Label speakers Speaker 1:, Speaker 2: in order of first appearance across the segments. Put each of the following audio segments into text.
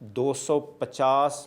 Speaker 1: 250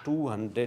Speaker 1: $200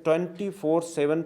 Speaker 1: 24/7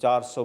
Speaker 1: $400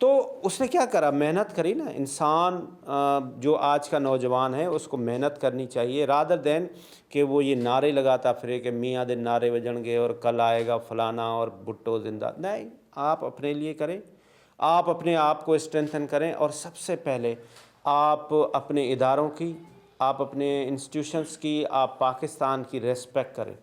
Speaker 1: تو اس نے کیا کرا, محنت کری نا. انسان جو آج کا نوجوان ہے اس کو محنت کرنی چاہیے, رادر دین کہ وہ یہ نعرے لگاتا پھرے کہ میاں دن نعرے بجن گے اور کل آئے گا فلانا اور بھٹو زندہ. نہیں, آپ اپنے لیے کریں, آپ اپنے آپ کو اسٹرینتھن کریں, اور سب سے پہلے آپ اپنے اداروں کی, آپ اپنے انسٹیٹیوشنس کی, آپ پاکستان کی ریسپیکٹ کریں.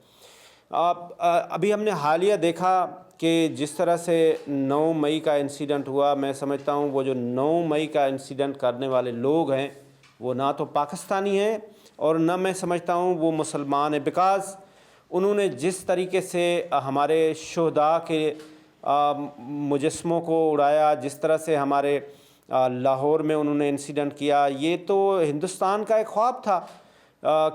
Speaker 1: آپ ابھی ہم نے حالیہ دیکھا کہ جس طرح سے 9 مئی کا انسیڈنٹ ہوا, میں سمجھتا ہوں وہ جو 9 مئی کا انسیڈنٹ کرنے والے لوگ ہیں وہ نہ تو پاکستانی ہیں اور نہ میں سمجھتا ہوں وہ مسلمان ہیں, بیکاز انہوں نے جس طریقے سے ہمارے شہداء کے مجسموں کو اڑایا, جس طرح سے ہمارے لاہور میں انہوں نے انسیڈنٹ کیا, یہ تو ہندوستان کا ایک خواب تھا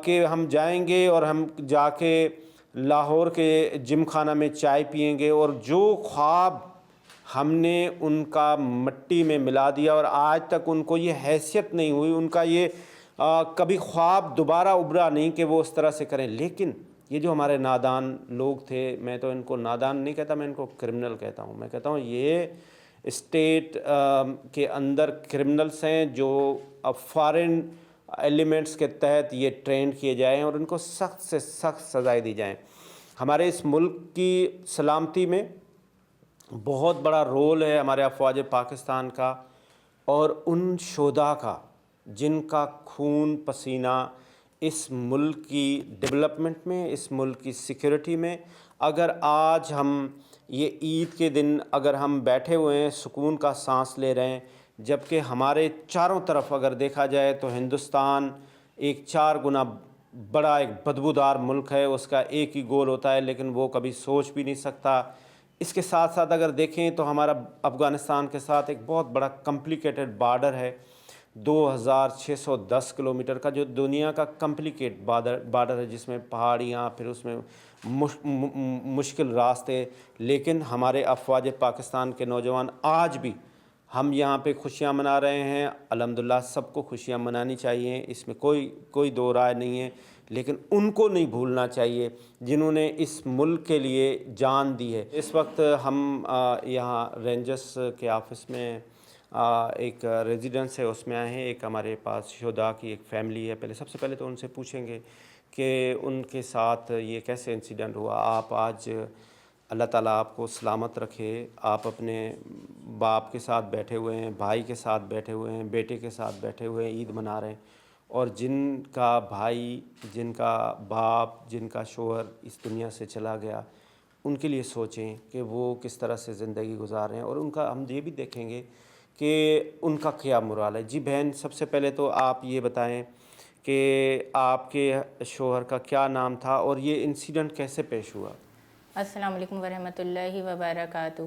Speaker 1: کہ ہم جائیں گے اور ہم جا کے لاہور کے جم خانہ میں چائے پئیں گے, اور جو خواب ہم نے ان کا مٹی میں ملا دیا اور آج تک ان کو یہ حیثیت نہیں ہوئی, ان کا یہ کبھی خواب دوبارہ ابھرا نہیں کہ وہ اس طرح سے کریں. لیکن یہ جو ہمارے نادان لوگ تھے, میں تو ان کو نادان نہیں کہتا, میں ان کو کرمنل کہتا ہوں. میں کہتا ہوں یہ اسٹیٹ کے اندر کرمنلس ہیں جو فارن ایلیمنٹس کے تحت یہ ٹرینڈ کیے جائیں اور ان کو سخت سے سخت سزائیں دی جائیں. ہمارے اس ملک کی سلامتی میں بہت بڑا رول ہے ہمارے افواج پاکستان کا اور ان شہداء کا جن کا خون پسینہ اس ملک کی ڈیولپمنٹ میں, اس ملک کی سیکیورٹی میں. اگر آج ہم یہ عید کے دن اگر ہم بیٹھے ہوئے ہیں سکون کا سانس لے رہے ہیں, جبکہ ہمارے چاروں طرف اگر دیکھا جائے تو ہندوستان ایک 4 گنا بڑا ایک بدبودار ملک ہے, اس کا ایک ہی گول ہوتا ہے لیکن وہ کبھی سوچ بھی نہیں سکتا. اس کے ساتھ ساتھ اگر دیکھیں تو ہمارا افغانستان کے ساتھ ایک بہت بڑا کمپلیکیٹڈ بارڈر ہے, 2610 کلومیٹر کا, جو دنیا کا کمپلیکیٹ بارڈر ہے, جس میں پہاڑیاں, پھر اس میں مشکل راستے. لیکن ہمارے افواج پاکستان کے نوجوان آج بھی, ہم یہاں پہ خوشیاں منا رہے ہیں, الحمدللہ سب کو خوشیاں منانی چاہیے, اس میں کوئی دو رائے نہیں ہے. لیکن ان کو نہیں بھولنا چاہیے جنہوں نے اس ملک کے لیے جان دی ہے. اس وقت ہم یہاں رینجرس کے آفس میں ایک ریزیڈنس ہے اس میں آئے ہیں. ایک ہمارے پاس شہداء کی ایک فیملی ہے. سب سے پہلے تو ان سے پوچھیں گے کہ ان کے ساتھ یہ کیسے انسیڈنٹ ہوا. آپ آج اللہ تعالیٰ آپ کو سلامت رکھے, آپ اپنے باپ کے ساتھ بیٹھے ہوئے ہیں, بھائی کے ساتھ بیٹھے ہوئے ہیں, بیٹے کے ساتھ بیٹھے ہوئے ہیں, عید منا رہے ہیں, اور جن کا بھائی, جن کا باپ, جن کا شوہر اس دنیا سے چلا گیا, ان کے لیے سوچیں کہ وہ کس طرح سے زندگی گزار رہے ہیں, اور ان کا ہم یہ بھی دیکھیں گے کہ ان کا کیا مرال ہے. جی بہن, سب سے پہلے تو آپ یہ بتائیں کہ آپ کے شوہر کا کیا نام تھا اور یہ انسیڈنٹ کیسے پیش ہوا؟
Speaker 2: السلام علیکم ورحمۃ اللہ وبرکاتہ.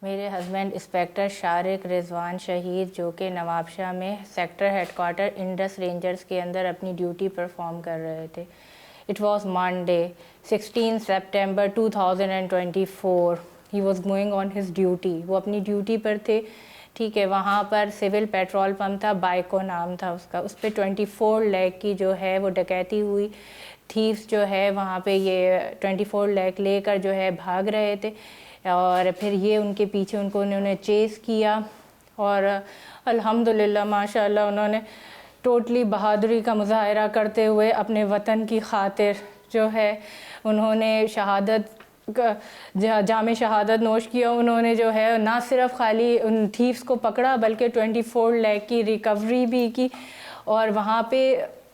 Speaker 2: میرے ہسبینڈ انسپیکٹر شارق رضوان شہید, جو کہ نواب شاہ میں sector headquarter Indus Rangers کے اندر اپنی ڈیوٹی پرفارم کر رہے تھے. It was Monday 16 September 2024. He was going on his duty. وہ اپنی ڈیوٹی پر تھے, ٹھیک ہے. وہاں پر سول پیٹرول پمپ تھا, بائیکو نام تھا اس کا, اس پہ 24 لاکھ کی جو ہے وہ ڈکیتی ہوئی. تھیفس جو ہے وہاں پہ یہ 24 لاکھ لے کر جو ہے بھاگ رہے تھے, اور پھر یہ ان کے پیچھے انہوں نے چیز کیا, اور الحمدللہ ماشاء اللہ انہوں نے ٹوٹلی بہادری کا مظاہرہ کرتے ہوئے اپنے وطن کی خاطر جو ہے انہوں نے جام شہادت نوش کیا. انہوں نے جو ہے نہ صرف خالی ان تھیفس کو پکڑا بلکہ 24 لاکھ کی ریکوری بھی کی. اور وہاں پہ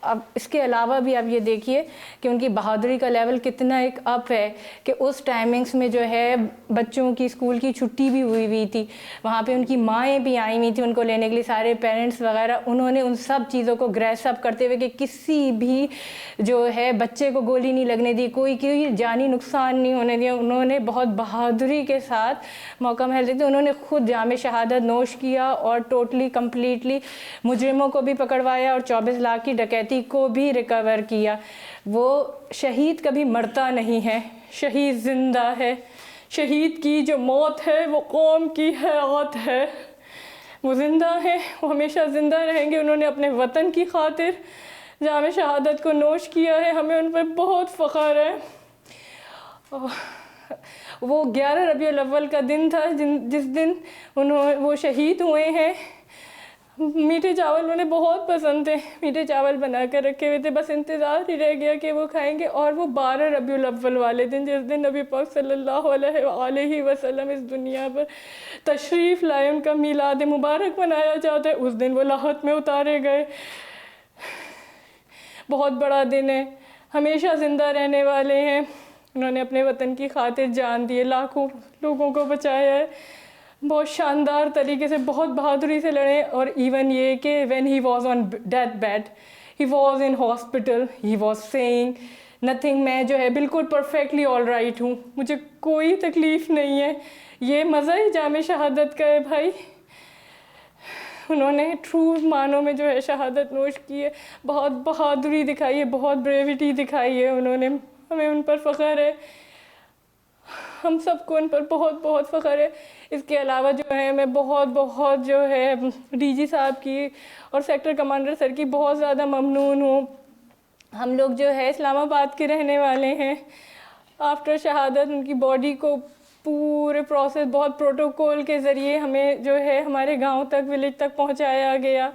Speaker 2: اب اس کے علاوہ بھی آپ یہ دیکھیے کہ ان کی بہادری کا لیول کتنا ایک اپ ہے کہ اس ٹائمنگز میں جو ہے بچوں کی اسکول کی چھٹی بھی ہوئی تھی. وہاں پہ ان کی مائیں بھی آئی ہوئی تھیں ان کو لینے کے لیے, سارے پیرنٹس وغیرہ. انہوں نے ان سب چیزوں کو گریس اپ کرتے ہوئے کہ کسی بھی جو ہے بچے کو گولی نہیں لگنے دی, کوئی جانی نقصان نہیں ہونے دیا. انہوں نے بہت بہادری کے ساتھ موقع محل دیتے, انہوں نے خود جام شہادت نوش کیا اور ٹوٹلی کمپلیٹلی مجرموں کو بھی پکڑوایا اور 24 لاکھ کی ڈکیتی کو بھی ریکور کیا. وہ شہید کبھی مرتا نہیں ہے, شہید زندہ ہے. شہید کی جو موت ہے وہ قوم کی حیات ہے. وہ زندہ ہیں, وہ ہمیشہ زندہ رہیں گے. انہوں نے اپنے وطن کی خاطر جام شہادت کو نوش کیا ہے, ہمیں ان پر بہت فخر ہے. وہ 11 ربیع الاول کا دن تھا جس دن وہ شہید ہوئے ہیں. میٹھے چاول انہیں بہت پسند تھے, میٹھے چاول بنا کر رکھے ہوئے تھے, بس انتظار ہی رہ گیا کہ وہ کھائیں گے. اور وہ 12 ربیع الاول والے دن جس دن نبی پاک صلی اللہ علیہ وسلم اس دنیا پر تشریف لائے, ان کا میلاد مبارک منایا جاتا ہے, اس دن وہ لاہت میں اتارے گئے. بہت بڑا دن ہے, ہمیشہ زندہ رہنے والے ہیں. انہوں نے اپنے وطن کی خاطر جان دی ہے, لاکھوں لوگوں کو بچایا ہے, بہت شاندار طریقے سے, بہت بہادری سے لڑے. اور ایون یہ کہ when he was on death bed, he was in hospital, he was saying nothing, میں جو ہے بالکل پرفیکٹلی آل رائٹ ہوں, مجھے کوئی تکلیف نہیں ہے. یہ مزہ ہی جام شہادت کا ہے بھائی. انہوں نے ٹرو معنوں میں جو ہے شہادت نوش کی ہے, بہت بہادری دکھائی ہے, بہت بریوٹی دکھائی ہے انہوں نے. ہمیں ان پر فخر ہے, ہم سب کو ان پر بہت بہت فخر ہے. اس کے علاوہ جو ہے میں بہت جو ہے ڈی جی صاحب کی اور سیکٹر کمانڈر سر کی بہت زیادہ ممنون ہوں. ہم لوگ جو ہے اسلام آباد کے رہنے والے ہیں. آفٹر شہادت ان کی باڈی کو پورے پروسیس بہت پروٹوکول کے ذریعے ہمیں جو ہے ہمارے گاؤں تک, ولیج تک پہنچایا گیا,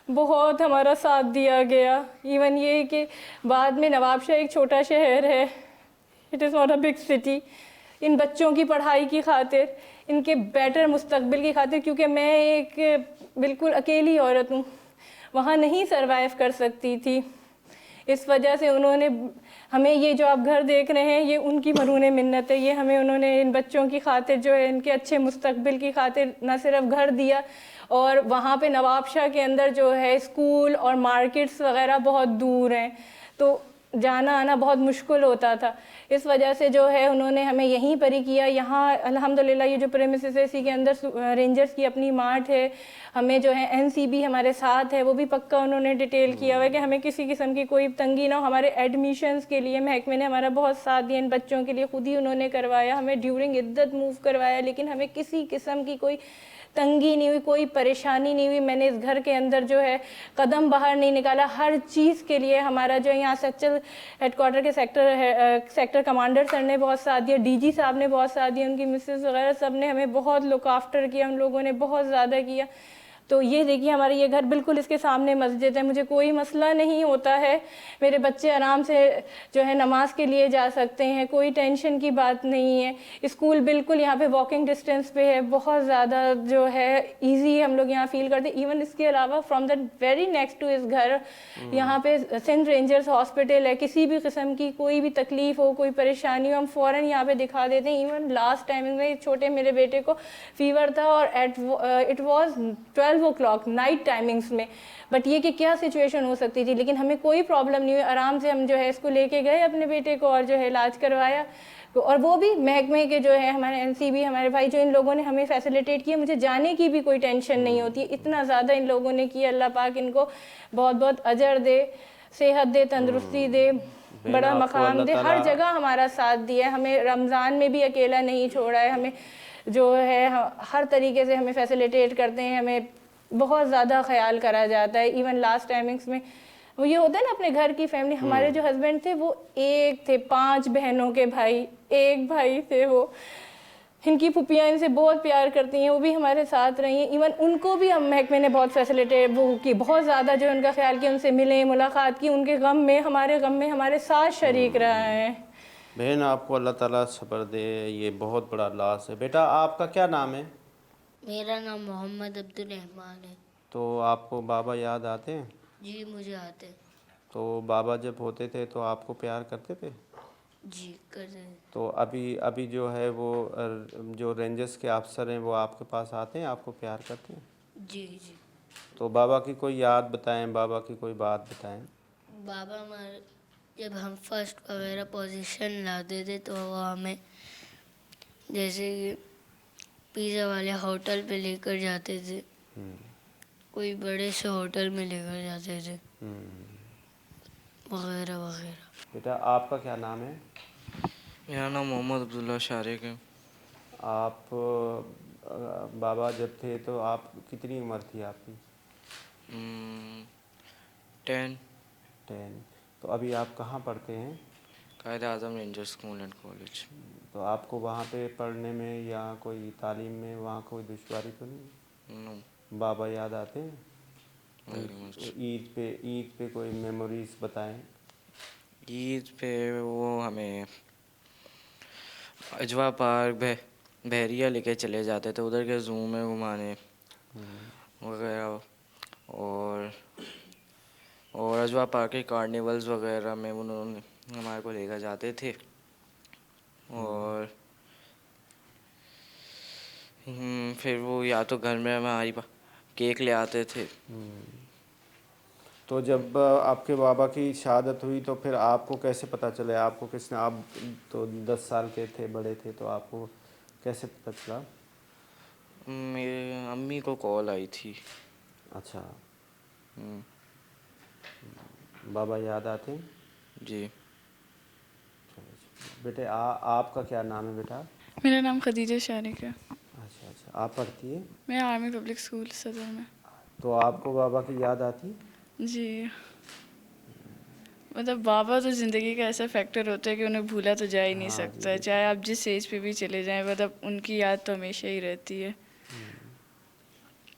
Speaker 2: بہت ہمارا ساتھ دیا گیا. ایون یہ کہ بعد میں نواب شاہ ایک چھوٹا شہر ہے, it is not a big city, ان بچوں کی پڑھائی کی خاطر, ان کے بیٹر مستقبل کی خاطر, کیونکہ میں ایک بالکل اکیلی عورت ہوں, وہاں نہیں سروائیو کر سکتی تھی. اس وجہ سے انہوں نے ہمیں یہ جو آپ گھر دیکھ رہے ہیں یہ ان کی مرہون منت ہے. یہ ہمیں انہوں نے ان بچوں کی خاطر جو ہے ان کے اچھے مستقبل کی خاطر نہ صرف گھر دیا, اور وہاں پہ نواب شاہ کے اندر جو ہے اسکول اور مارکیٹس وغیرہ بہت دور ہیں, تو جانا آنا بہت مشکل ہوتا تھا. اس وجہ سے جو ہے انہوں نے ہمیں یہیں پر ہی کیا. یہاں الحمدللہ یہ جو پریمیسز ہے اسی کے اندر رینجرز کی اپنی مارٹ ہے, ہمیں جو ہے این سی بی ہمارے ساتھ ہے, وہ بھی پکا انہوں نے ڈیٹیل کیا ہوا ہے کہ ہمیں کسی قسم کی کوئی تنگی نہ ہو. ہمارے ایڈمیشنز کے لیے محکمے نے ہمارا بہت ساتھ دیا, ان بچوں کے لیے خود ہی انہوں نے کروایا, ہمیں ڈیورنگ عدت موو کروایا, لیکن ہمیں کسی قسم کی کوئی تنگی نہیں ہوئی, کوئی پریشانی نہیں ہوئی. میں نے اس گھر کے اندر جو ہے قدم باہر نہیں نکالا. ہر چیز کے لیے ہمارا جو یہاں سیکٹر ہیڈ کوارٹر کے سیکٹر کمانڈر سر نے بہت ساتھ دیا, ڈی جی صاحب نے بہت ساتھ دیا, ان کی مسز وغیرہ سب نے ہمیں بہت لک آفٹر کیا, ان لوگوں نے بہت زیادہ کیا. تو یہ دیکھیے ہمارا یہ گھر بالکل اس کے سامنے مسجد ہے, مجھے کوئی مسئلہ نہیں ہوتا ہے. میرے بچے آرام سے جو ہے نماز کے لیے جا سکتے ہیں, کوئی ٹینشن کی بات نہیں ہے. اسکول بالکل یہاں پہ واکنگ ڈسٹینس پہ ہے, بہت زیادہ جو ہے ایزی ہم لوگ یہاں فیل کرتے. ایون اس کے علاوہ from the very next to اس گھر یہاں پہ سندھ رینجرز ہاسپٹل ہے, کسی بھی قسم کی کوئی بھی تکلیف ہو, کوئی پریشانی ہو, ہم فوراً یہاں پہ دکھا دیتے ہیں. ایون لاسٹ ٹائمنگ میں چھوٹے میرے بیٹے کو فیور تھا, اور it was 12 o'clock night timings میں, بٹ یہ کہ کیا سچویشن ہو سکتی تھی, لیکن ہمیں کوئی پرابلم نہیں ہوئی. آرام سے ہم جو ہے اس کو لے کے گئے اپنے بیٹے کو, اور جو ہے علاج کروایا. اور وہ بھی محکمے کے جو ہے ہمارے این سی بی ہمارے بھائی جو ان لوگوں نے ہمیں فیسیلیٹیٹ کیا, مجھے جانے کی بھی کوئی ٹینشن نہیں ہوتی. اتنا زیادہ ان لوگوں نے کیا, اللہ پاک ان کو بہت بہت اجر دے, صحت دے, تندرستی دے, بڑا مقام دے. ہر جگہ ہمارا ساتھ دیا ہے, ہمیں رمضان میں بھی اکیلا نہیں چھوڑا ہے, ہمیں جو ہے ہر طریقے سے ہمیں فیسیلیٹیٹ کرتے ہیں, ہمیں بہت زیادہ خیال کرا جاتا ہے. ایون لاسٹ ٹائمنگس میں وہ یہ ہوتا ہے نا اپنے گھر کی فیملی, ہمارے جو ہسبینڈ تھے وہ ایک تھے 5 بہنوں کے بھائی, ایک بھائی تھے وہ, ان کی پھوپھیاں ان سے بہت پیار کرتی ہیں, وہ بھی ہمارے ساتھ رہی ہیں. ایون ان کو بھی ہم محکمے نے بہت فیسیلیٹیٹ وہ کی, بہت زیادہ جو ان کا خیال کیا, ان سے ملیں, ملاقات کی, ان کے غم میں ہمارے ساتھ شریک رہا ہے.
Speaker 1: بہن آپ کو اللہ تعالیٰ صبر دے, یہ بہت بڑا لاس ہے. بیٹا آپ کا کیا نام ہے؟
Speaker 3: میرا نام محمد عبدالرحمن ہے.
Speaker 1: تو آپ کو بابا یاد آتے ہیں؟
Speaker 3: جی مجھے آتے.
Speaker 1: تو بابا جب ہوتے تھے تو آپ کو پیار کرتے تھے؟
Speaker 3: جی کرتے ہیں.
Speaker 1: تو ابھی جو ہے وہ جو رینجرز کے افسر ہیں وہ آپ کے پاس آتے ہیں, آپ کو پیار کرتے ہیں؟
Speaker 3: جی جی.
Speaker 1: تو بابا کی کوئی یاد بتائیں, بابا کی کوئی بات بتائیں.
Speaker 3: بابا ہمارے جب ہم فرسٹ وغیرہ پوزیشن لاتے تھے تو وہ ہمیں جیسے کہ پیزا والے ہوٹل پہ لے کر جاتے تھے, کوئی بڑے سے ہوٹل میں لے کر جاتے تھے, وغیرہ وغیرہ.
Speaker 1: بیٹا آپ کا کیا نام ہے؟
Speaker 4: میرا نام محمد عبداللہ شارق ہے.
Speaker 1: آپ بابا جب تھے تو آپ کتنی عمر تھی آپ کی؟
Speaker 4: 10.
Speaker 1: تو ابھی آپ کہاں پڑھتے ہیں؟
Speaker 4: Quaid Azam ranger school and college.
Speaker 1: تو آپ کو وہاں پہ پڑھنے میں یا کوئی تعلیم میں وہاں کوئی دشواری تو نہیں؟
Speaker 4: نو
Speaker 1: بابا یاد آتے ہیں؟
Speaker 4: Very much.
Speaker 1: عید پہ کوئی میموریز بتائیں.
Speaker 4: عید پہ وہ ہمیں اجوا پارک بحریہ لے کے چلے جاتے تھے, ادھر کے زو میں گھمانے وغیرہ, اور اجوا پارک کے کارنیولز وغیرہ میں انہوں نے ہمارے کو لے کر جاتے تھے, اور پھر وہ یا تو گھر میں ہماری کیک لے آتے تھے.
Speaker 1: تو جب آپ کے بابا کی شہادت ہوئی تو پھر آپ کو کیسے پتہ چلے؟ آپ کو کس نے, آپ تو 10 سال کے تھے, بڑے تھے, تو آپ کو کیسے پتہ چلا؟
Speaker 4: میرے امی کو کال آئی تھی.
Speaker 1: اچھا, بابا یاد آتے ہیں؟
Speaker 4: جی.
Speaker 1: بیٹے آپ کا کیا نام ہے بیٹا؟
Speaker 5: میرا نام خدیجہ شارق ہے.
Speaker 1: اچھا اچھا, آپ پڑھتی ہیں؟
Speaker 5: میں آرمی پبلک اسکول صدر میں.
Speaker 1: تو آپ کو بابا کی یاد آتی؟
Speaker 5: جی, مطلب بابا تو زندگی کا ایسا فیکٹر ہوتا ہے کہ انہیں بھولا تو جا ہی نہیں
Speaker 1: ہاں جی
Speaker 5: سکتا ہے,
Speaker 1: بالکل.
Speaker 5: چاہے آپ جس ایج پہ بھی چلے جائیں, مطلب ان کی یاد تو ہمیشہ ہی رہتی ہے.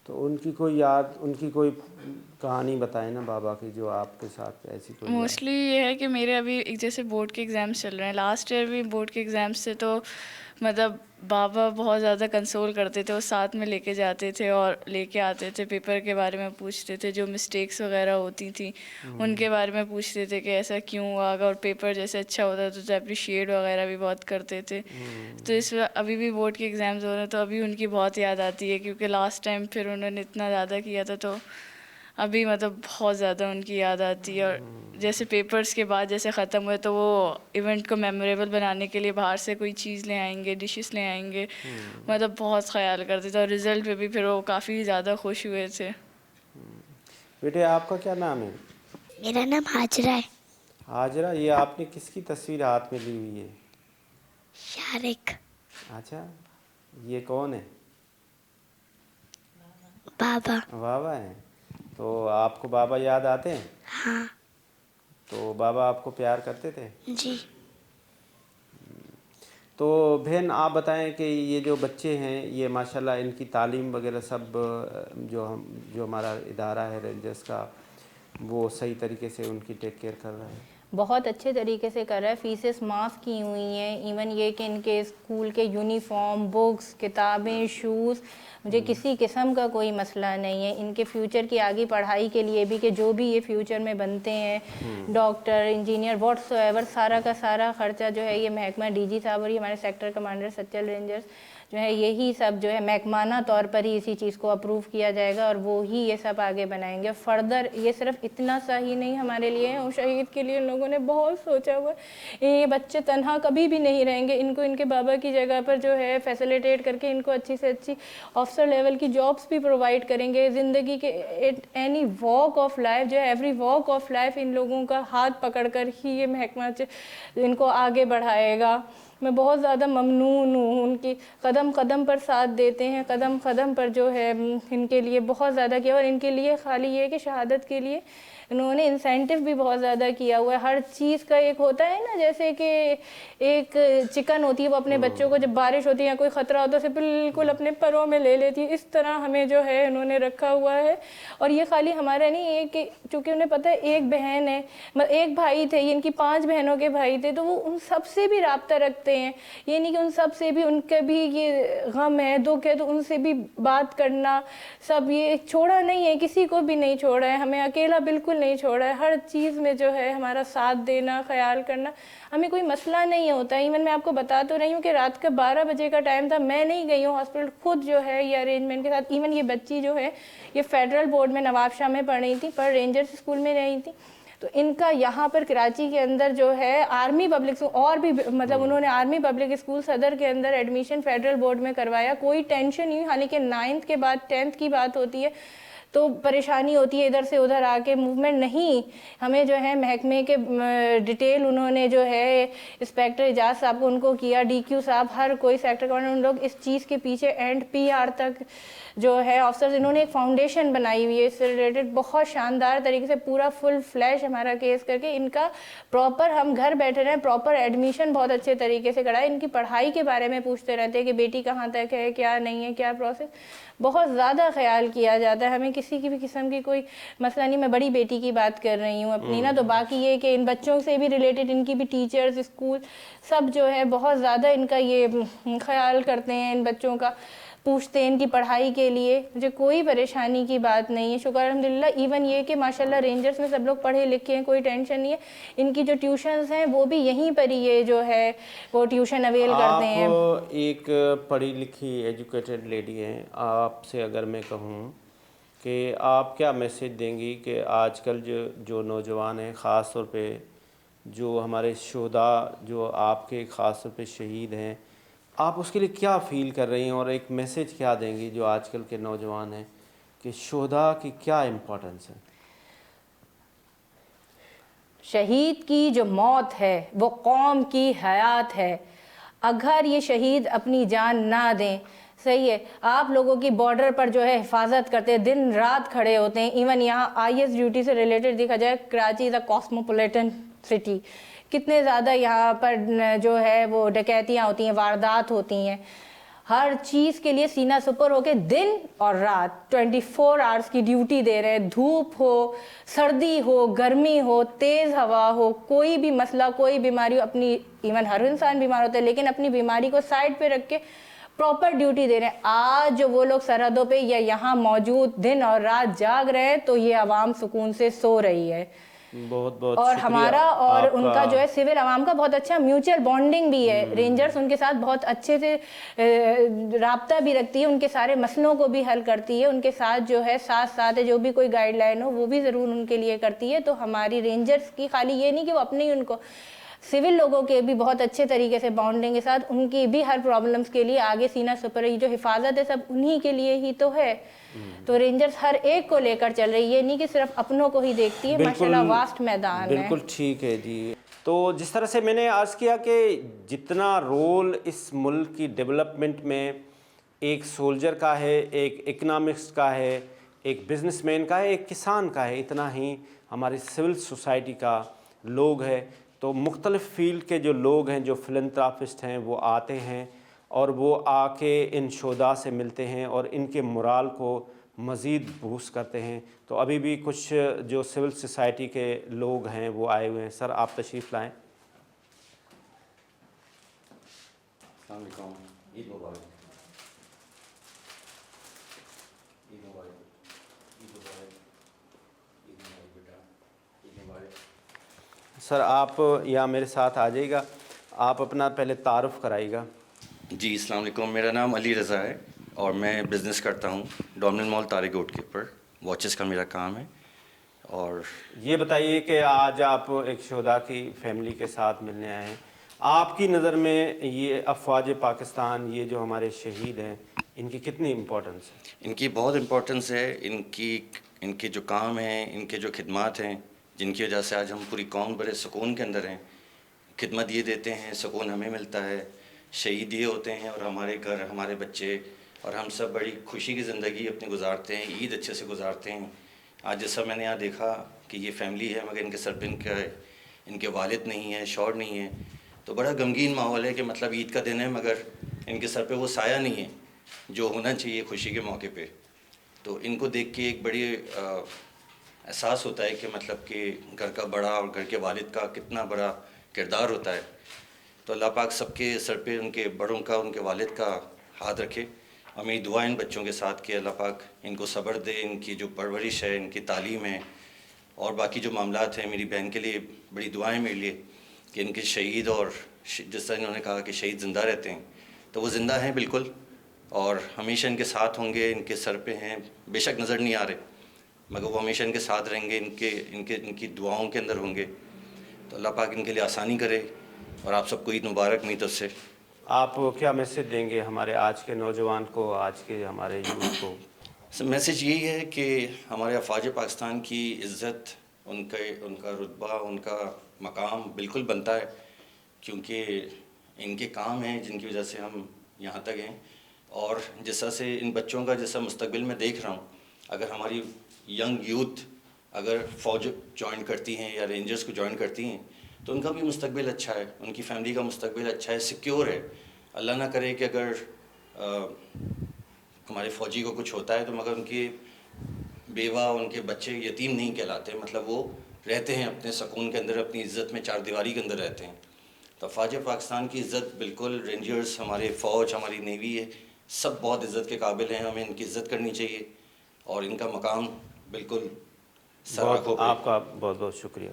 Speaker 1: تو ان کی کوئی یاد, ان کی کوئی کہانی بتائیں نا بابا کی, جو آپ کے ساتھ ایسی کوئی یاد.
Speaker 5: موسٹلی یہ ہے کہ میرے ابھی جیسے بورڈ کے ایگزامس چل رہے ہیں, لاسٹ ایئر بھی بورڈ کے ایگزامس سے, تو مطلب بابا بہت زیادہ کنسول کرتے تھے, وہ ساتھ میں لے کے جاتے تھے اور لے کے آتے تھے, پیپر کے بارے میں پوچھتے تھے, جو مسٹیکس وغیرہ ہوتی تھیں ان کے بارے میں پوچھتے تھے کہ ایسا کیوں ہوا, اور پیپر جیسے اچھا ہوتا تھا تو اپریشیٹ وغیرہ بھی بہت کرتے تھے. تو اس ابھی بھی بورڈ کے ایگزامز ہو رہے ہیں تو ابھی ان کی بہت یاد آتی ہے, کیونکہ لاسٹ ٹائم پھر انہوں نے اتنا زیادہ کیا تھا, تو ابھی مطلب بہت زیادہ ان کی یاد آتی ہے. اور جیسے پیپرز کے بعد جیسے ختم ہوئے تو وہ ایونٹ کو میموریبل بنانے کے لیے باہر سے کوئی چیز لے آئیں گے, ڈشز لے آئیں گے, مطلب بہت خیال کرتے تھے, اور رزلٹ پہ بھی پھر وہ کافی زیادہ خوش ہوئے تھے.
Speaker 1: بیٹے آپ کا کیا نام ہے؟
Speaker 3: میرا نام ہاجرہ ہے.
Speaker 1: ہاجرہ, یہ آپ نے کس کی تصویر ہاتھ میں لی ہوئی ہے؟
Speaker 3: شارق.
Speaker 1: اچھا, یہ کون ہے؟
Speaker 3: بابا.
Speaker 1: بابا ہیں. تو آپ کو بابا یاد آتے ہیں؟
Speaker 3: ہاں.
Speaker 1: تو بابا آپ کو پیار کرتے تھے؟
Speaker 3: جی.
Speaker 1: تو بہن آپ بتائیں کہ یہ جو بچے ہیں یہ ماشاءاللہ ان کی تعلیم وغیرہ سب جو ہمارا ادارہ ہے رینجرس کا, وہ صحیح طریقے سے ان کی ٹیک کیئر کر رہا ہے؟
Speaker 2: بہت اچھے طریقے سے کر رہا ہے. فیسز معاف کی ہوئی ہیں, ایون یہ کہ ان کے اسکول کے یونیفارم, بکس, کتابیں, شوز, مجھے کسی قسم کا کوئی مسئلہ نہیں ہے. ان کے فیوچر کی آگے پڑھائی کے لیے بھی, کہ جو بھی یہ فیوچر میں بنتے ہیں, ڈاکٹر, انجینئر, واٹس ایور, سارا کا سارا خرچہ جو ہے یہ محکمہ ڈی جی صاحب اور یہ ہمارے سیکٹر کمانڈر سچل رینجرز جو ہے یہی سب جو ہے محکمانہ طور پر ہی اسی چیز کو اپروو کیا جائے گا, اور وہ ہی یہ سب آگے بنائیں گے. فردر یہ صرف اتنا سا ہی نہیں ہمارے لیے, اور شہید کے لیے ان لوگوں نے بہت سوچا ہوا ہے. یہ بچے تنہا کبھی بھی نہیں رہیں گے, ان کو ان کے بابا کی جگہ پر جو ہے فیسیلیٹیٹ کر کے ان کو اچھی سے اچھی آفیسر لیول کی جابس بھی پرووائڈ کریں گے. زندگی کے اینی واک آف لائف جو ہے, ایوری واک آف لائف ان لوگوں کا ہاتھ پکڑ کر ہی یہ محکمہ ان کو آگے بڑھائے گا. میں بہت زیادہ ممنون ہوں, ان کی قدم قدم پر ساتھ دیتے ہیں, قدم قدم پر جو ہے ان کے لیے بہت زیادہ کیا, اور ان کے لیے خالی یہ کہ شہادت کے لیے انہوں نے انسینٹیو بھی بہت زیادہ کیا ہوا ہے. ہر چیز کا ایک ہوتا ہے نا, جیسے کہ ایک چکن ہوتی ہے, وہ اپنے بچوں کو جب بارش ہوتی ہے یا کوئی خطرہ ہوتا ہے اسے بالکل اپنے پروں میں لے لیتی ہے, اس طرح ہمیں جو ہے انہوں نے رکھا ہوا ہے. اور یہ خالی ہمارا نہیں ہے کہ چونکہ انہیں پتہ ہے ایک بہن ہے, ایک بھائی تھے, یہ ان کی 5 بہنوں کے بھائی تھے, تو وہ ان سب سے بھی رابطہ رکھتے ہیں. یہ نہیں کہ ان سب سے بھی ان کا بھی یہ غم ہے, دکھ ہے, تو ان سے بھی بات کرنا, سب یہ چھوڑا نہیں ہے, کسی کو بھی نہیں چھوڑا ہے, ہمیں اکیلا بالکل نہیں چھوڑا ہے. ہر چیز میں جو ہے ہمارا ساتھ دینا, خیال کرنا, ہمیں کوئی مسئلہ نہیں ہوتا. ایون میں آپ کو بتا تو رہی ہوں کہ رات کا 12 بجے کا ٹائم تھا, میں نہیں گئی ہوں ہاسپٹل, خود جو ہے یہ ارینجمنٹ کے ساتھ. ایون یہ بچی جو ہے یہ فیڈرل بورڈ میں نواب شاہ میں پڑھ رہی تھی, پر رینجرز اسکول میں رہی تھی, تو ان کا یہاں پر کراچی کے اندر جو ہے آرمی پبلک اور بھی مطلب انہوں نے آرمی پبلک اسکول صدر کے اندر ایڈمیشن فیڈرل بورڈ میں کروایا. کوئی ٹینشن نہیں, حالانکہ 9th کے بعد 10th کی بات ہوتی ہے, تو پریشانی ہوتی ہے ادھر سے ادھر آ کے موومنٹ نہیں. ہمیں جو ہے محکمے کے ڈیٹیل انہوں نے جو ہے انسپیکٹر اعجاز صاحب کو ان کو کیا, ڈی کیو صاحب, ہر کوئی سیکٹر کمانڈر, ان لوگ اس چیز کے پیچھے اینڈ پی آر تک جو ہے آفسرز, انہوں نے ایک فاؤنڈیشن بنائی ہوئی ہے اس سے ریلیٹڈ بہت شاندار طریقے سے, پورا فل فلیش ہمارا کیس کر کے ان کا پراپر, ہم گھر بیٹھے رہے, پراپر ایڈمیشن بہت اچھے طریقے سے کرایا, ان کی پڑھائی کے بارے میں پوچھتے رہتے ہیں کہ بیٹی کہاں تک ہے, کیا نہیں ہے, کیا پروسیس, بہت زیادہ خیال کیا جاتا ہے. ہمیں کسی کی بھی قسم کی کوئی مسئلہ نہیں. میں بڑی بیٹی کی بات کر رہی ہوں اپنی نا, تو باقی یہ کہ ان بچوں سے بھی ریلیٹڈ ان کی بھی ٹیچرز, اسکول سب جو ہے بہت زیادہ ان کا یہ خیال کرتے ہیں, ان بچوں کا پوچھتے ہیں ان کی پڑھائی کے لیے. مجھے کوئی پریشانی کی بات نہیں ہے, شکر الحمدللہ. ایون یہ کہ ماشاءاللہ رینجرز میں سب لوگ پڑھے لکھے ہیں, کوئی ٹینشن نہیں ہے. ان کی جو ٹیوشنز ہیں وہ بھی یہیں پر ہی یہ جو ہے وہ ٹیوشن اویل کرتے ہیں.
Speaker 1: آپ ایک پڑھی لکھی ایجوکیٹڈ لیڈی ہیں, آپ سے اگر میں کہوں کہ آپ کیا میسیج دیں گی کہ آج کل جو نوجوان ہیں, خاص طور پہ جو ہمارے شہداء جو آپ کے خاص طور پہ شہید ہیں, آپ اس کے لیے کیا فیل کر رہی ہیں, اور ایک میسیج کیا دیں گی جو آج کل کے نوجوان ہیں کہ شہداء کی کیا امپورٹنس ہے؟
Speaker 2: شہید کی جو موت ہے وہ قوم کی حیات ہے. اگر یہ شہید اپنی جان نہ دیں, صحیح ہے, آپ لوگوں کی بارڈر پر جو ہے حفاظت کرتے ہیں, دن رات کھڑے ہوتے ہیں. ایون یہاں آئی ایس ڈیوٹی سے ریلیٹڈ دیکھا جائے, کراچی از اے کاسموپولیٹن سٹی, کتنے زیادہ یہاں پر جو ہے وہ ڈکیتیاں ہوتی ہیں, واردات ہوتی ہیں. ہر چیز کے لیے سینہ سپر ہو کے دن اور رات 24 آورس کی ڈیوٹی دے رہے ہیں. دھوپ ہو, سردی ہو, گرمی ہو, تیز ہوا ہو, کوئی بھی مسئلہ, کوئی بیماری ہو, اپنی ایون ہر انسان بیمار ہوتا ہے لیکن اپنی بیماری کو سائڈ پہ رکھ کے پراپر ڈیوٹی دے رہے ہیں. آج جو وہ لوگ سرحدوں پہ یا یہاں موجود دن اور رات جاگ رہے ہیں تو یہ عوام سکون سے سو رہی ہے.
Speaker 1: بہت بہت
Speaker 2: اور
Speaker 1: شکریہ.
Speaker 2: ہمارا اور
Speaker 1: آپ
Speaker 2: ان کا جو ہے سول عوام کا بہت اچھا میوچل بانڈنگ بھی ہے. رینجرز ان کے ساتھ بہت اچھے سے رابطہ بھی رکھتی ہے, ان کے سارے مسئلوں کو بھی حل کرتی ہے, ان کے ساتھ جو ہے ساتھ جو بھی کوئی گائیڈ لائن ہو وہ بھی ضرور ان کے لیے کرتی ہے. تو ہماری رینجرز کی خالی یہ نہیں کہ وہ اپنے ان کو, سول لوگوں کے بھی بہت اچھے طریقے سے بانڈنگ کے ساتھ ان کی بھی ہر پرابلمس کے لیے آگے سینہ سپر رہی. جو حفاظت ہے سب انہی کے لیے ہی تو ہے. تو رینجرز ہر ایک کو لے کر چل رہی ہے, نہیں کہ صرف اپنوں کو ہی دیکھتی ہے. ماشاءاللہ واسٹ میدان ہے.
Speaker 1: بالکل ٹھیک ہے جی. تو جس طرح سے میں نے عرض کیا کہ جتنا رول اس ملک کی ڈیولپمنٹ میں ایک سولجر کا ہے, ایک اکنامکس کا ہے, ایک بزنس مین کا ہے, ایک کسان کا ہے, اتنا ہی ہماری سول سوسائٹی کا لوگ ہے. تو مختلف فیلڈ کے جو لوگ ہیں, جو فلنتھراپسٹ ہیں, وہ آتے ہیں اور وہ آ کے ان شہداء سے ملتے ہیں اور ان کے مورال کو مزید بوسٹ کرتے ہیں. تو ابھی بھی کچھ جو سول سوسائٹی کے لوگ ہیں وہ آئے ہوئے ہیں. سر آپ تشریف لائیں.
Speaker 6: السلام علیکم. عید مبارک. عید مبارک. عید مبارک. عید مبارک بیٹا. عید مبارک.
Speaker 1: سر آپ یہاں میرے ساتھ آ جائیے گا, آپ اپنا پہلے تعارف کرائیے گا.
Speaker 6: جی السلام علیکم. میرا نام علی رضا ہے اور میں بزنس کرتا ہوں ڈومنن مال طارق روڈ کے اوپر. واچز کا میرا کام ہے. اور
Speaker 1: یہ بتائیے کہ آج آپ ایک شہداء کی فیملی کے ساتھ ملنے آئے ہیں, آپ کی نظر میں یہ افواج پاکستان, یہ جو ہمارے شہید ہیں, ان کی کتنی امپورٹنس ہے؟
Speaker 6: ان کی بہت امپورٹنس ہے. ان کے جو کام ہیں, ان کے جو خدمات ہیں, جن کی وجہ سے آج ہم پوری قوم بڑے سکون کے اندر ہیں. خدمت یہ دیتے ہیں, سکون ہمیں ملتا ہے. شہید یہ ہوتے ہیں اور ہمارے گھر, ہمارے بچے اور ہم سب بڑی خوشی کی زندگی اپنی گزارتے ہیں, عید اچھے سے گزارتے ہیں. آج جیسا میں نے یہاں دیکھا کہ یہ فیملی ہے مگر ان کے سر پہ ان کے والد نہیں ہیں, شوہر نہیں ہیں, تو بڑا غمگین ماحول ہے کہ مطلب عید کا دن ہے مگر ان کے سر پہ وہ سایہ نہیں ہے جو ہونا چاہیے خوشی کے موقع پہ. تو ان کو دیکھ کے ایک بڑی احساس ہوتا ہے کہ مطلب کہ گھر کا بڑا اور گھر کے والد کا کتنا بڑا کردار ہوتا ہے. تو اللہ پاک سب کے سر پہ ان کے بڑوں کا, ان کے والد کا ہاتھ رکھے. اور میری دعا ان بچوں کے ساتھ کہ اللہ پاک ان کو صبر دے, ان کی جو پرورش ہے, ان کی تعلیم ہے اور باقی جو معاملات ہیں. میری بہن کے لیے بڑی دعائیں میرے لیے کہ ان کے شہید, اور جس طرح انہوں نے کہا کہ شہید زندہ رہتے ہیں, تو وہ زندہ ہیں بالکل, اور ہمیشہ ان کے ساتھ ہوں گے. ان کے سر پہ ہیں, بے شک نظر نہیں آ رہے مگر وہ ہمیشہ ان کے ساتھ رہیں گے, ان کی دعاؤں کے اندر ہوں گے. تو اللہ پاک ان کے لیے آسانی کرے. اور آپ سب کو عید مبارک میری طرف سے.
Speaker 1: آپ کیا میسیج دیں گے ہمارے آج کے نوجوان کو, آج کے ہمارے یوتھ کو؟
Speaker 6: میسیج یہی ہے کہ ہمارے افواج پاکستان کی عزت، ان کا رتبہ، ان کا مقام بالکل بنتا ہے، کیونکہ ان کے کام ہیں جن کی وجہ سے ہم یہاں تک ہیں. اور جس طرح سے ان بچوں کا جیسا مستقبل میں دیکھ رہا ہوں، اگر ہماری ینگ یوتھ اگر فوج جوائن کرتی ہیں یا رینجرز کو جوائن کرتی ہیں تو ان کا بھی مستقبل اچھا ہے، ان کی فیملی کا مستقبل اچھا ہے، سیکیور ہے. اللہ نہ کرے کہ اگر ہمارے فوجی کو کچھ ہوتا ہے تو مگر ان کی بیوہ، ان کے بچے یتیم نہیں کہلاتے، مطلب وہ رہتے ہیں اپنے سکون کے اندر، اپنی عزت میں چار دیواری کے اندر رہتے ہیں. تو افواج پاکستان کی عزت بالکل، رینجرز، ہمارے فوج، ہماری نیوی ہے، سب بہت عزت کے قابل ہیں. ہمیں ان کی عزت کرنی چاہیے اور ان کا مقام بالکل سراخوں پہ.
Speaker 1: آپ کا بہت بہت شکریہ.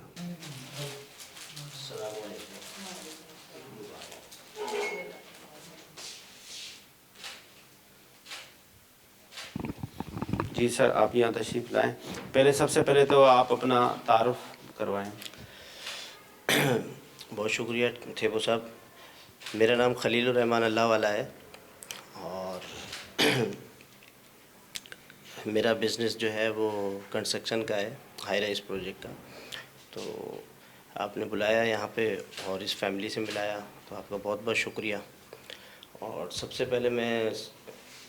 Speaker 1: جی سر، آپ یہاں تشریف لائیں. پہلے سب سے پہلے تو آپ اپنا تعارف کروائیں.
Speaker 7: بہت شکریہ تھیبو صاحب. میرا نام خلیل الرحمن اللہ والا ہے اور میرا بزنس جو ہے وہ کنسٹرکشن کا ہے، ہائی رائز پروجیکٹ کا. تو آپ نے بلایا یہاں پہ اور اس فیملی سے ملایا، تو آپ کا بہت بہت شکریہ. اور سب سے پہلے میں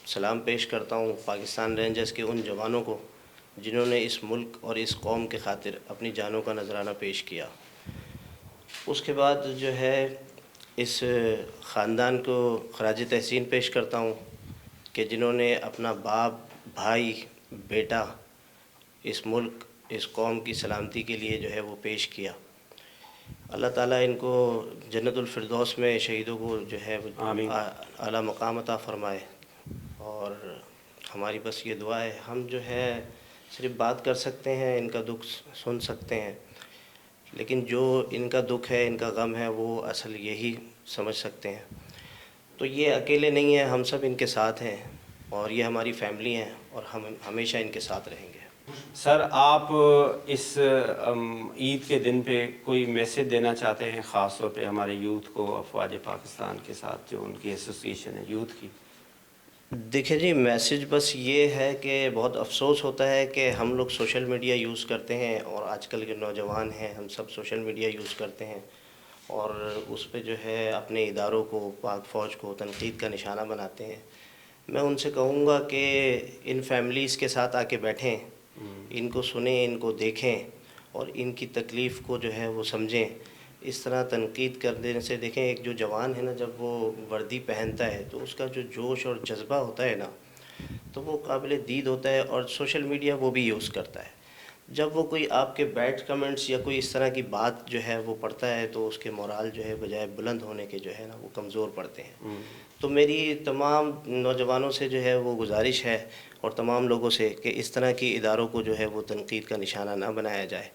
Speaker 7: سلام پیش کرتا ہوں پاکستان رینجرز کے ان جوانوں کو جنہوں نے اس ملک اور اس قوم کے خاطر اپنی جانوں کا نذرانہ پیش کیا. اس کے بعد جو ہے اس خاندان کو خراج تحسین پیش کرتا ہوں کہ جنہوں نے اپنا باپ، بھائی، بیٹا اس ملک، اس قوم کی سلامتی کے لیے جو ہے وہ پیش کیا. اللہ تعالیٰ ان کو جنت الفردوس میں شہیدوں کو جو ہے اعلیٰ مقام عطا فرمائے. اور ہماری بس یہ دعا ہے، ہم جو ہے صرف بات کر سکتے ہیں، ان کا دکھ سن سکتے ہیں، لیکن جو ان کا دکھ ہے، ان کا غم ہے، وہ اصل یہی سمجھ سکتے ہیں. تو یہ اکیلے نہیں ہیں، ہم سب ان کے ساتھ ہیں اور یہ ہماری فیملی ہیں اور ہم ہمیشہ ان کے ساتھ رہیں گے.
Speaker 1: سر، آپ اس عید کے دن پہ کوئی میسیج دینا چاہتے ہیں خاص طور پہ ہمارے یوتھ کو، افواج پاکستان کے ساتھ جو ان کی ایسوسیشن ہے یوتھ کی؟
Speaker 7: دیکھیں جی، میسیج بس یہ ہے کہ بہت افسوس ہوتا ہے کہ ہم لوگ سوشل میڈیا یوز کرتے ہیں اور آج کل کے نوجوان ہیں، ہم سب سوشل میڈیا یوز کرتے ہیں اور اس پہ جو ہے اپنے اداروں کو، پاک فوج کو تنقید کا نشانہ بناتے ہیں. میں ان سے کہوں گا کہ ان فیملیز کے ساتھ آ کے بیٹھیں، ان کو سنیں، ان کو دیکھیں اور ان کی تکلیف کو جو ہے وہ سمجھیں. اس طرح تنقید کر دینے سے، دیکھیں ایک جو جوان ہے نا، جب وہ وردی پہنتا ہے تو اس کا جو جوش اور جذبہ ہوتا ہے نا، تو وہ قابل دید ہوتا ہے. اور سوشل میڈیا وہ بھی یوز کرتا ہے. جب وہ کوئی آپ کے بیڈ کمنٹس یا کوئی اس طرح کی بات جو ہے وہ پڑھتا ہے تو اس کے مورال جو ہے بجائے بلند ہونے کے جو ہے نا وہ کمزور پڑتے ہیں. تو میری تمام نوجوانوں سے جو ہے وہ گزارش ہے اور تمام لوگوں سے کہ اس طرح کی اداروں کو جو ہے وہ تنقید کا نشانہ نہ بنایا جائے.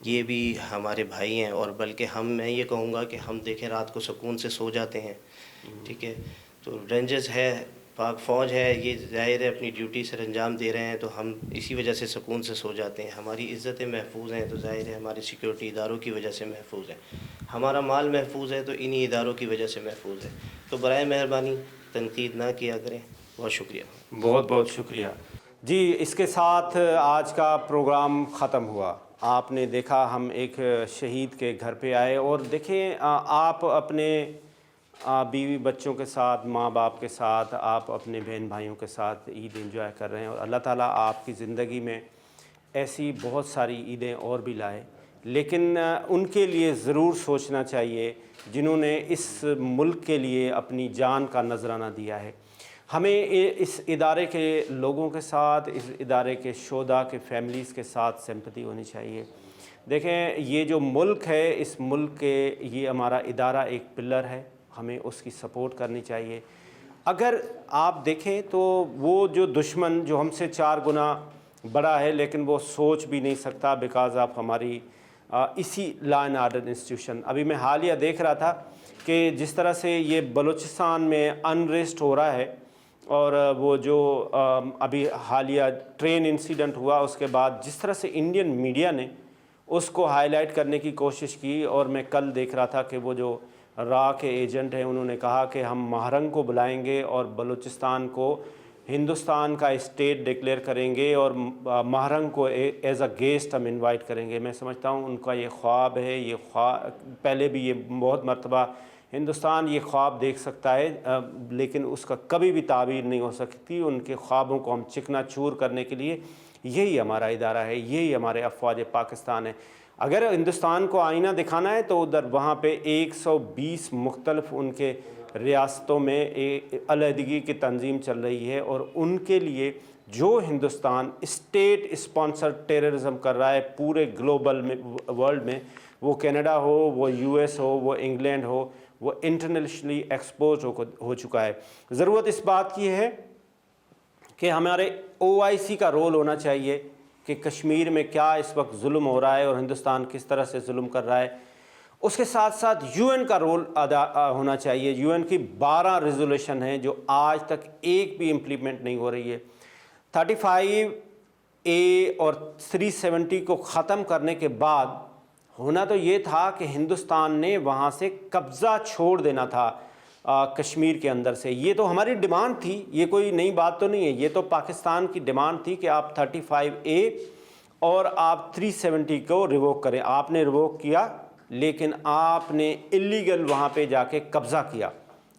Speaker 7: یہ بھی ہمارے میں ہیں اور بلکہ میں یہ کہوں گا کہ ہم دیکھیں رات کو سکون سے سو جاتے ہیں. ٹھیک ہے، تو رینجرز ہے، پاک فوج ہے، یہ ظاہر ہے اپنی ڈیوٹی سر انجام دے رہے ہیں تو ہم اسی وجہ سے سکون سے سو جاتے ہیں. ہماری عزتیں محفوظ ہیں تو ظاہر ہے ہماری سیکیورٹی اداروں کی وجہ سے محفوظ ہے. ہمارا مال محفوظ ہے تو انہی اداروں کی وجہ سے محفوظ ہے. تو برائے مہربانی تنقید نہ کیا کریں. بہت شکریہ.
Speaker 1: بہت بہت شکریہ. جی، اس کے ساتھ آج کا پروگرام ختم ہوا. آپ نے دیکھا ہم ایک شہید کے گھر پہ آئے اور دیکھیں آپ اپنے بیوی بچوں کے ساتھ، ماں باپ کے ساتھ، آپ اپنے بہن بھائیوں کے ساتھ عید انجوائے کر رہے ہیں اور اللہ تعالیٰ آپ کی زندگی میں ایسی بہت ساری عیدیں اور بھی لائے. لیکن ان کے لیے ضرور سوچنا چاہیے جنہوں نے اس ملک کے لیے اپنی جان کا نذرانہ دیا ہے. ہمیں اس ادارے کے لوگوں کے ساتھ، اس ادارے کے شہداء کے فیملیز کے ساتھ سمپتھی ہونی چاہیے. دیکھیں یہ جو ملک ہے، اس ملک کے یہ ہمارا ادارہ ایک پلر ہے، ہمیں اس کی سپورٹ کرنی چاہیے. اگر آپ دیکھیں تو وہ جو دشمن جو ہم سے 4 گنا بڑا ہے لیکن وہ سوچ بھی نہیں سکتا بیکاز آف ہماری اسی لا اینڈ آرڈر انسٹیٹیوشن. ابھی میں حالیہ دیکھ رہا تھا کہ جس طرح سے یہ بلوچستان میں انریسٹ ہو رہا ہے اور وہ جو ابھی حالیہ ٹرین انسیڈنٹ ہوا اس کے بعد جس طرح سے انڈین میڈیا نے اس کو ہائی لائٹ کرنے کی کوشش کی. اور میں کل دیکھ رہا تھا کہ وہ جو را کے ایجنٹ ہیں انہوں نے کہا کہ ہم مہرنگ کو بلائیں گے اور بلوچستان کو ہندوستان کا اسٹیٹ ڈکلیئر کریں گے اور مہرنگ کو ایز اے گیسٹ ہم انوائٹ کریں گے. میں سمجھتا ہوں ان کا یہ خواب ہے. یہ خواب پہلے بھی یہ بہت مرتبہ ہندوستان یہ خواب دیکھ سکتا ہے لیکن اس کا کبھی بھی تعبیر نہیں ہو سکتی. ان کے خوابوں کو ہم چکنا چور کرنے کے لیے یہی ہمارا ادارہ ہے, یہی ہمارے افواج پاکستان ہے. اگر ہندوستان کو آئینہ دکھانا ہے تو ادھر وہاں پہ 120 مختلف ان کے ریاستوں میں علیحدگی کی تنظیم چل رہی ہے اور ان کے لیے جو ہندوستان اسٹیٹ اسپانسر ٹیررزم کر رہا ہے پورے گلوبل میں ورلڈ میں, وہ کینیڈا ہو, وہ یو ایس ہو, وہ انگلینڈ ہو, وہ انٹرنیشنلی ایکسپوز ہو چکا ہے. ضرورت اس بات کی ہے کہ ہمارے OIC کا رول ہونا چاہیے کہ کشمیر میں کیا اس وقت ظلم ہو رہا ہے اور ہندوستان کس طرح سے ظلم کر رہا ہے. اس کے ساتھ ساتھ UN کا رول ادا ہونا چاہیے. UN کی 12 ریزولوشن ہیں جو آج تک ایک بھی امپلیمنٹ نہیں ہو رہی ہے. 35A اور 370 کو ختم کرنے کے بعد ہونا تو یہ تھا کہ ہندوستان نے وہاں سے قبضہ چھوڑ دینا تھا کشمیر کے اندر سے. یہ تو ہماری ڈیمانڈ تھی, یہ کوئی نئی بات تو نہیں ہے, یہ تو پاکستان کی ڈیمانڈ تھی کہ آپ 35A اور آپ 370 کو ریووک کریں. آپ نے ریووک کیا لیکن آپ نے اللیگل وہاں پہ جا کے قبضہ کیا.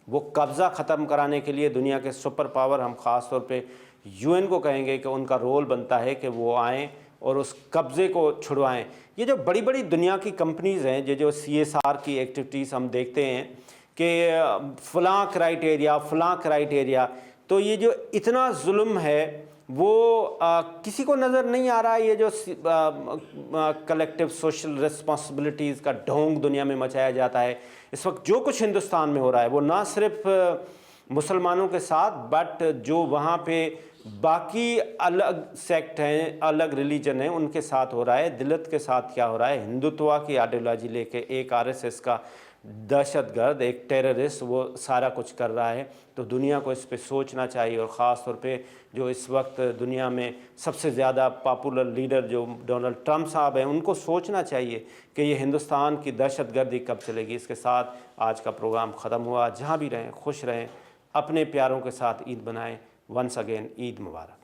Speaker 1: وہ قبضہ ختم کرانے کے لیے دنیا کے سپر پاور, ہم خاص طور پہ UN کو کہیں گے کہ ان کا رول بنتا ہے کہ وہ آئیں اور اس قبضے کو چھڑوائیں. یہ جو بڑی بڑی دنیا کی کمپنیز ہیں, جو CSR کی ایکٹیویٹیز ہم دیکھتے ہیں کہ فلاں کرائٹیریا, تو یہ جو اتنا ظلم ہے وہ کسی کو نظر نہیں آ رہا. یہ جو کلیکٹیو سوشل رسپانسبلٹیز کا ڈھونگ دنیا میں مچایا جاتا ہے, اس وقت جو کچھ ہندوستان میں ہو رہا ہے وہ نہ صرف مسلمانوں کے ساتھ بٹ جو وہاں پہ باقی الگ سیکٹ ہیں, الگ ریلیجن ہیں, ان کے ساتھ ہو رہا ہے. دلت کے ساتھ کیا ہو رہا ہے, ہندوتوا کی آئیڈیالوجی لے کے ایک RSS کا دہشت گرد, ایک ٹیررسٹ, وہ سارا کچھ کر رہا ہے. تو دنیا کو اس پہ سوچنا چاہیے اور خاص طور پہ جو اس وقت دنیا میں سب سے زیادہ پاپولر لیڈر جو ڈونلڈ ٹرمپ صاحب ہیں, ان کو سوچنا چاہیے کہ یہ ہندوستان کی دہشت گردی کب چلے گی. اس کے ساتھ آج کا پروگرام ختم ہوا. جہاں بھی رہیں خوش رہیں, اپنے پیاروں کے ساتھ عید منائیں. ونس اگین عید مبارک.